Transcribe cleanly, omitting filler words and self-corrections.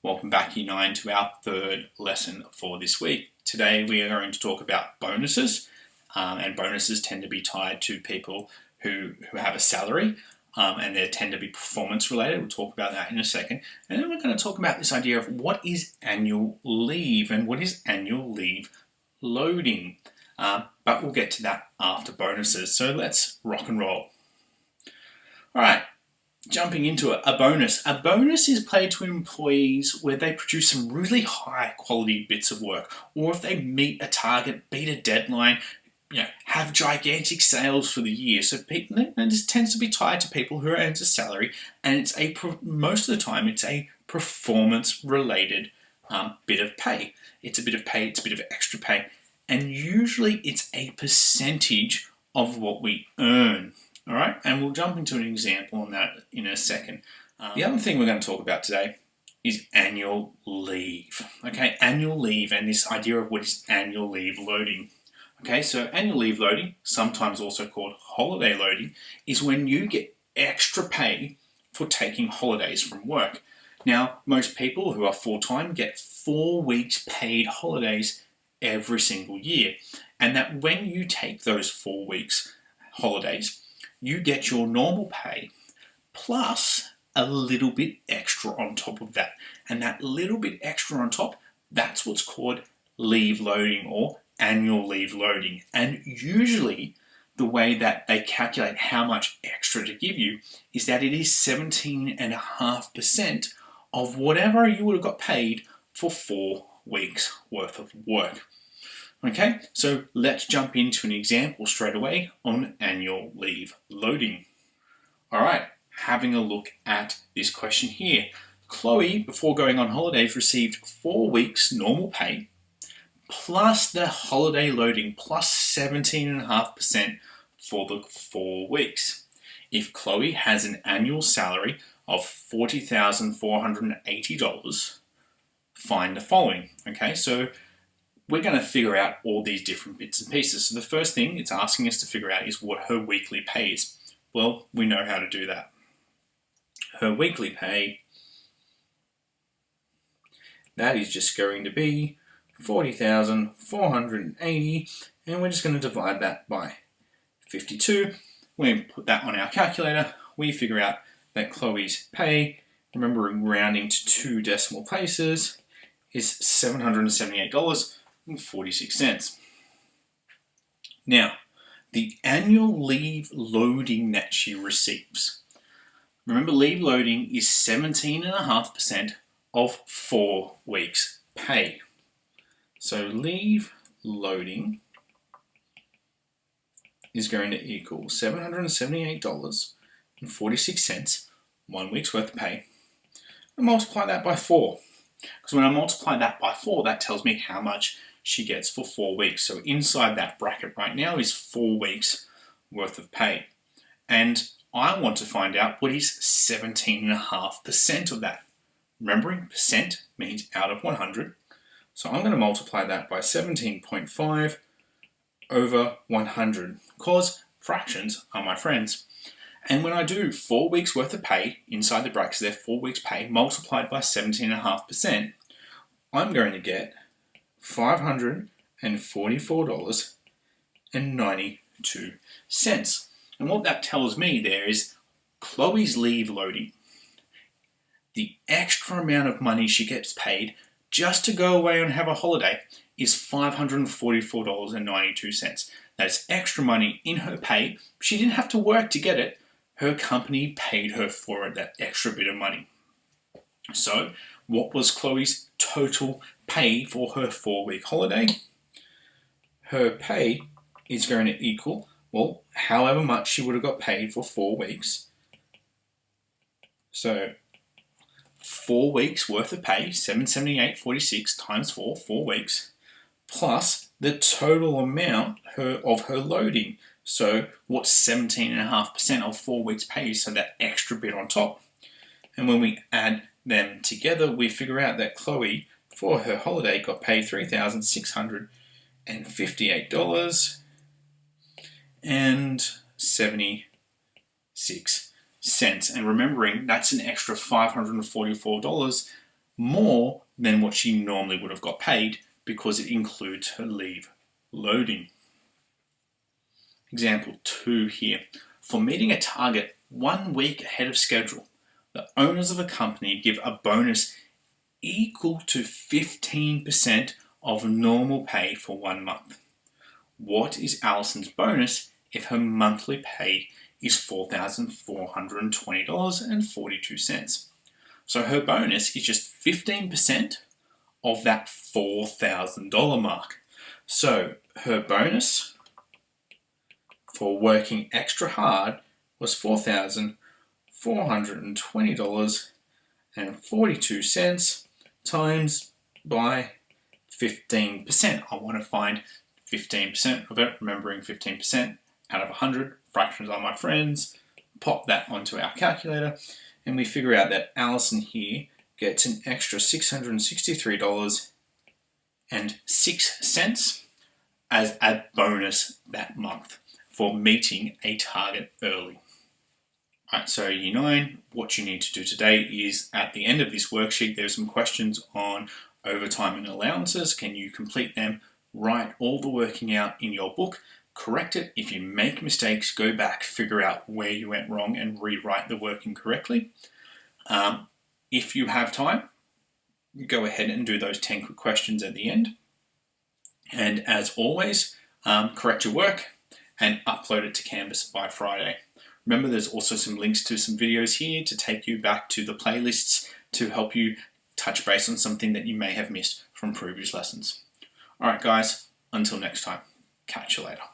Welcome back, Year 9, to our third lesson for this week. Today we are going to talk about bonuses, and bonuses tend to be tied to people who have a salary, and they tend to be performance related. We'll talk about that in a second. And then we're going to talk about this idea of what is annual leave and what is annual leave loading. But we'll get to that after bonuses. So let's rock and roll. All right. Jumping into it, a bonus. A bonus is paid to employees where they produce some really high quality bits of work, or if they meet a target, beat a deadline, have gigantic sales for the year. So this tends to be tied to people who earn a salary, and it's most of the time it's a performance related bit of pay. It's a bit of pay. It's a bit of extra pay, and usually it's a percentage of what we earn. All right, and we'll jump into an example on that in a second. The other thing we're going to talk about today is annual leave. Okay, annual leave and this idea of what is annual leave loading. Okay, so annual leave loading, sometimes also called holiday loading, is when you get extra pay for taking holidays from work. Now, most people who are full-time get 4 weeks paid holidays every single year. And that when you take those 4 weeks holidays, you get your normal pay plus a little bit extra on top of that. And that little bit extra on top, that's what's called leave loading or annual leave loading. And usually the way that they calculate how much extra to give you is that it is 17.5% of whatever you would have got paid for 4 weeks worth of work. Okay, so let's jump into an example straight away on annual leave loading. All right, having a look at this question here. Chloe, before going on holidays, received 4 weeks normal pay plus the holiday loading plus 17.5% for the 4 weeks. If Chloe has an annual salary of $40,480, find the following. Okay, so we're going to figure out all these different bits and pieces. So the first thing it's asking us to figure out is what her weekly pay is. Well, we know how to do that. Her weekly pay, that is just going to be $40,480, and we're just going to divide that by 52. We put that on our calculator. We figure out that Chloe's pay, remembering rounding to 2 decimal places, is $778.46. Now, the annual leave loading that she receives. Remember, leave loading is 17.5% of 4 weeks' pay. So leave loading is going to equal $778.46, 1 week's worth of pay, and multiply that by 4. Because when I multiply that by 4, that tells me how much she gets for 4 weeks. So inside that bracket right now is 4 weeks worth of pay. And I want to find out what is 17.5% of that. Remembering, percent means out of 100. So I'm going to multiply that by 17.5 over 100, because fractions are my friends. And when I do 4 weeks worth of pay inside the brackets, they're 4 weeks pay multiplied by 17.5%, I'm going to get $544.92. And what that tells me there is Chloe's leave loading, the extra amount of money she gets paid just to go away and have a holiday, is $544.92. That's extra money in her pay. She didn't have to work to get it. Her company paid her for it, that extra bit of money. So, what was Chloe's total pay for her 4-week holiday? Her pay is going to equal, well, however much she would have got paid for 4 weeks. So, 4 weeks worth of pay, $778.46 times 4 weeks, plus the total amount of her loading. So what's 17.5% of 4 weeks pay, so that extra bit on top. And when we add them together, we figure out that Chloe, for her holiday, got paid $3,658.76. And remembering, that's an extra $544 more than what she normally would have got paid because it includes her leave loading. Example 2 here. For meeting a target 1 week ahead of schedule, the owners of a company give a bonus equal to 15% of normal pay for 1 month. What is Alison's bonus if her monthly pay is $4,420.42? So her bonus is just 15% of that $4,000 mark. So her bonus for working extra hard was $4,420.42 times by 15%. I want to find 15% of it, remembering 15% out of 100, fractions are my friends. Pop that onto our calculator and we figure out that Alison here gets an extra $663.06 as a bonus that month for meeting a target early. Alright, so Year 9, what you need to do today is at the end of this worksheet, there's some questions on overtime and allowances. Can you complete them? Write all the working out in your book, correct it. If you make mistakes, go back, figure out where you went wrong and rewrite the working correctly. If you have time, go ahead and do those 10 quick questions at the end. And as always, correct your work and upload it to Canvas by Friday. Remember, there's also some links to some videos here to take you back to the playlists to help you touch base on something that you may have missed from previous lessons. All right, guys, until next time, catch you later.